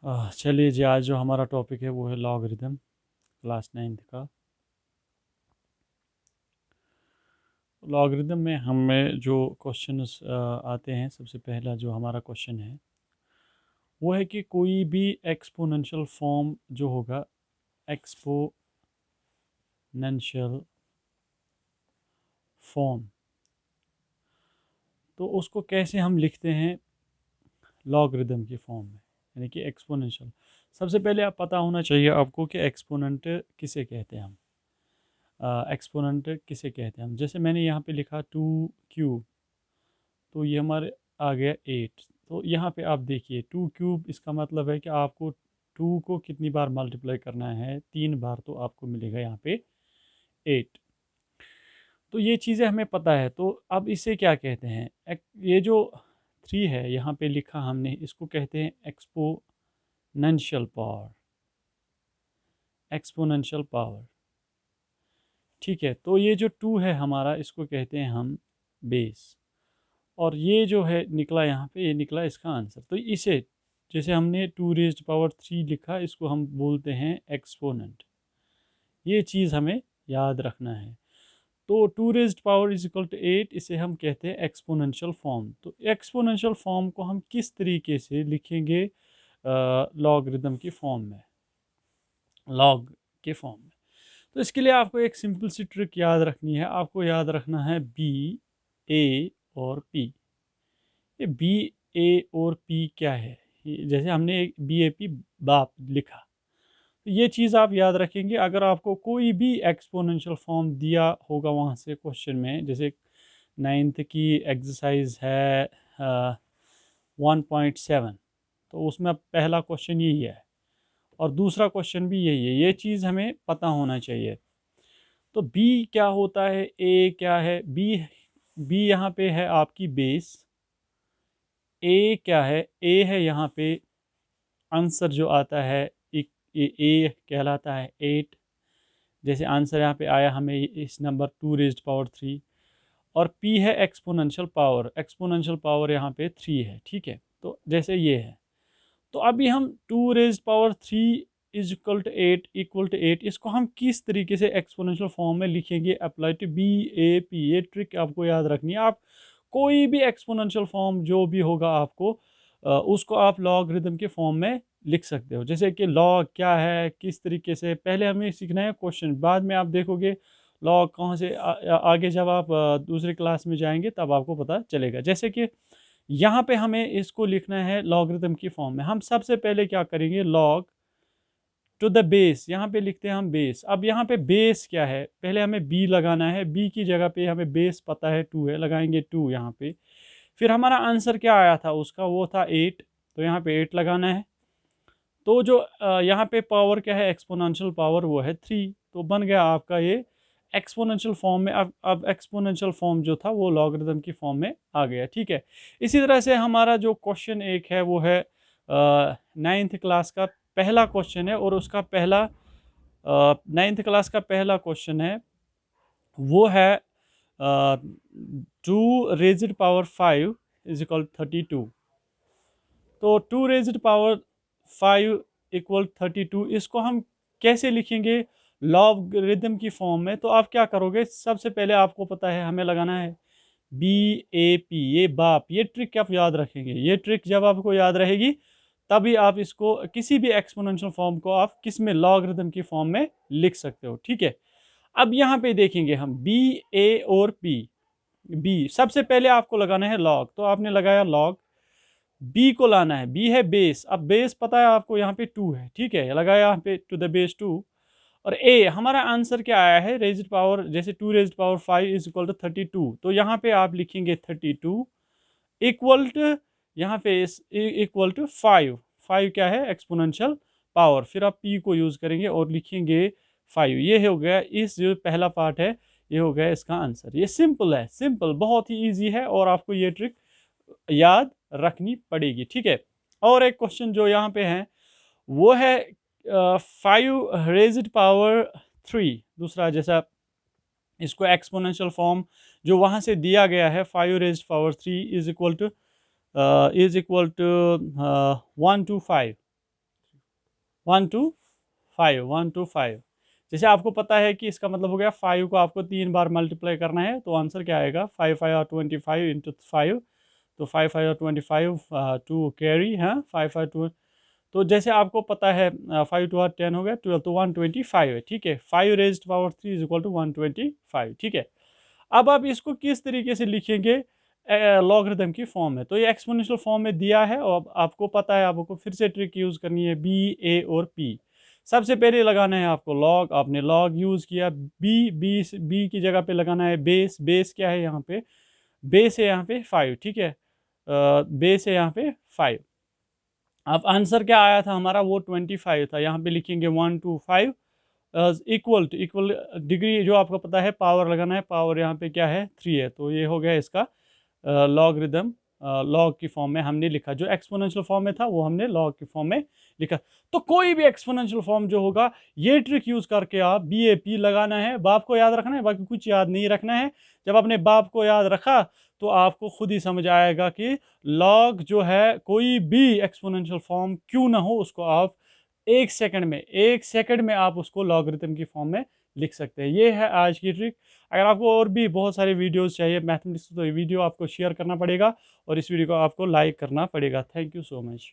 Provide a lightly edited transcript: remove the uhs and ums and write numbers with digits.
चलिए जी, आज जो हमारा टॉपिक है वो है लॉगरिदम, क्लास 9th का। लॉगरिदम में हमें जो क्वेश्चंस आते हैं, सबसे पहला जो हमारा क्वेश्चन है वो है कि कोई भी एक्सपोनेंशियल फॉर्म जो होगा, एक्सपोनेंशियल फॉर्म, तो उसको कैसे हम लिखते हैं लॉगरिदम की फॉर्म में, यानी कि एक्सपोनेंशियल। सबसे पहले आप पता होना चाहिए आपको कि एक्सपोनेंट किसे कहते हैं हम। एक्सपोनेंट किसे कहते हैं हम, जैसे मैंने यहाँ पे लिखा 2 क्यूब, तो ये हमारे आ गया 8। तो यहाँ पे आप देखिए 2 क्यूब, इसका मतलब है कि आपको 2 को कितनी बार मल्टीप्लाई करना है, 3 बार, तो आपको मिलेगा यहाँ पे 8। तो ये चीज़ें हमें पता है। तो अब इसे क्या कहते हैं, ये जो 3 है यहाँ पे लिखा हमने, इसको कहते हैं एक्सपोनेंशियल पावर। एक्सपोनेंशियल पावर, ठीक है। तो ये जो 2 है हमारा, इसको कहते हैं हम बेस, और ये जो है निकला यहाँ पे, ये निकला इसका आंसर। तो इसे, जैसे हमने 2 रेज़्ड पावर 3 लिखा, इसको हम बोलते हैं एक्सपोनेंट। ये चीज़ हमें याद रखना है। तो 2 रेज़्ड पावर = 8, इसे हम कहते हैं एक्सपोनेंशियल फॉर्म। तो एक्सपोनेंशियल फॉर्म को हम किस तरीके से लिखेंगे लॉगरिदम की फॉर्म में, लॉग के फॉर्म में। तो इसके लिए आपको एक सिंपल सी ट्रिक याद रखनी है। आपको याद रखना है बी, ए और पी। ये बी, ए और पी क्या है, जैसे हमने एक बी ए पी बाप लिखा, तो ये चीज़ आप याद रखेंगे। अगर आपको कोई भी एक्सपोनेंशियल फॉर्म दिया होगा वहाँ से क्वेश्चन में, जैसे 9th की एक्सरसाइज है 1.7, तो उसमें पहला क्वेश्चन यही है और दूसरा क्वेश्चन भी यही है। ये चीज़ हमें पता होना चाहिए। तो बी क्या होता है, ए क्या है, बी, बी यहाँ पे है आपकी बेस। ए क्या है, ए है यहाँ पे आंसर जो आता है, ए कहलाता है 8। जैसे आंसर यहाँ पे आया हमें इस नंबर 2 रेज़्ड पावर 3। और पी है एक्सपोनेंशियल पावर, एक्सपोनेंशियल पावर यहाँ पे 3 है, ठीक है। तो जैसे ये है, तो अभी हम 2 रेज़्ड पावर 3 = 8 इसको हम किस तरीके से एक्सपोनेंशियल फॉर्म में लिखेंगे, apply to B A P. ये ट्रिक आपको याद रखनी है। आप कोई भी एक्सपोनेंशियल फॉर्म जो भी होगा आपको, उसको आप लॉगरिदम के फॉर्म में लिख सकते हो। जैसे कि लॉग क्या है, किस तरीके से, पहले हमें सीखना है क्वेश्चन, बाद में आप देखोगे लॉग कहाँ से आगे जब आप दूसरी क्लास में जाएंगे तब आपको पता चलेगा। जैसे कि यहाँ पे हमें इसको लिखना है लॉगरिदम की फॉर्म में। हम सबसे पहले क्या करेंगे, लॉग टू द बेस, यहाँ पे लिखते हैं हम बेस। अब यहाँ पे बेस क्या है, पहले हमें बी लगाना है, बी की जगह पे हमें बेस पता है 2 है, लगाएंगे 2 यहाँ पे। फिर हमारा आंसर क्या आया था उसका, वो था 8, तो यहाँ पे 8 लगाना है। तो जो यहाँ पे पावर क्या है, एक्सपोनेंशियल पावर, वो है 3। तो बन गया आपका ये एक्सपोनेंशियल फॉर्म में। अब एक्सपोनेंशियल फॉर्म जो था वो लॉगरिदम की फॉर्म में आ गया, ठीक है। इसी तरह से हमारा जो क्वेश्चन एक है वो है 9th क्लास का पहला क्वेश्चन है, और उसका पहला 9th क्लास का पहला क्वेश्चन है, वो है 2 रेज़्ड पावर 5 = 32। तो 2 रेज़्ड पावर 5 = 32, इसको हम कैसे लिखेंगे लॉगरिदम की फॉर्म में। तो आप क्या करोगे, सबसे पहले आपको पता है हमें लगाना है बी ए पी, ये बाप। ये ट्रिक आप याद रखेंगे। ये ट्रिक जब आपको याद रहेगी तभी आप इसको, किसी भी एक्सपोनेंशियल फॉर्म को आप किस में, लॉगरिदम की फॉर्म में लिख सकते हो, ठीक है। अब यहाँ पे देखेंगे हम बी, ए और पी। बी सबसे पहले आपको लगाना है लॉग, तो आपने लगाया लॉग। बी को लाना है, बी है बेस। अब बेस पता है आपको, यहाँ पे 2 है, ठीक है, लगाया यहाँ पे टू द बेस 2। और ए हमारा आंसर क्या आया है, रेज़्ड पावर, जैसे 2 रेज़्ड पावर 5 = 32, तो यहाँ पे आप लिखेंगे 32 इक्वल टू, यहाँ पे इक्वल टू 5। 5 क्या है, एक्सपोनेंशियल पावर। फिर आप पी को यूज़ करेंगे और लिखेंगे 5। ये हो गया, इस जो पहला पार्ट है ये हो गया इसका आंसर। ये सिंपल है, सिंपल, बहुत ही ईजी है, और आपको ये ट्रिक याद रखनी पड़ेगी, ठीक है। और एक क्वेश्चन जो यहाँ पे है वो है 5 रेज़्ड पावर 3, दूसरा, जैसा इसको एक्सपोनेंशियल फॉर्म जो वहाँ से दिया गया है, 5 raised power 3 is equal to 1 to 5। 1 to 5 जैसे आपको पता है कि इसका मतलब हो गया 5 को आपको 3 बार मल्टीप्लाई करना है, तो आंसर क्या आएगा 5 5 और 25 इंटू 5, तो 5 5 और 25 टू कैरी, हाँ 5 5 2। तो जैसे आपको पता है 5 2 10 हो गया 12, तो 125 है, ठीक है। 5 raised to power 3 = 125, ठीक है। अब आप इसको किस तरीके से लिखेंगे, लॉगरिदम की फॉर्म में, तो ये एक्सपोनेंशियल फॉर्म में दिया है और आपको पता है, आपको फिर से ट्रिक यूज़ करनी है, बी ए और पी। सबसे पहले लगाना है आपको लॉग, आपने लॉग यूज़ किया, बी की जगह पे लगाना है बेस। बेस क्या है यहाँ पे, बेस है यहाँ पे 5, ठीक है। बेस है यहाँ पे 5। अब आंसर क्या आया था हमारा, वो 25 था। यहाँ पे लिखेंगे 1 to 5 equal to, equal degree जो आपको पता है पावर लगाना है, पावर यहाँ पे क्या है 3 है, तो ये हो गया इसका लॉगरिदम। लॉग की फॉर्म में हमने लिखा, जो एक्सपोनेंशियल फॉर्म में था वो हमने लॉग की फॉर्म में लिखा। तो कोई भी एक्सपोनेंशियल फॉर्म जो होगा, ये ट्रिक यूज़ करके आप बी ए पी लगाना है, बाप को याद रखना है, बाकी कुछ याद नहीं रखना है। जब आपने बाप को याद रखा तो आपको खुद ही समझ आएगा कि लॉग जो है, कोई भी एक्सपोनेंशियल फॉर्म क्यों ना हो, उसको आप 1 सेकंड में आप उसको लॉगरिथम की फॉर्म में लिख सकते हैं। ये है आज की ट्रिक। अगर आपको और भी बहुत सारे वीडियोस चाहिए मैथमेटिक्स, तो ये वीडियो आपको शेयर करना पड़ेगा और इस वीडियो को आपको लाइक करना पड़ेगा। Thank you so much.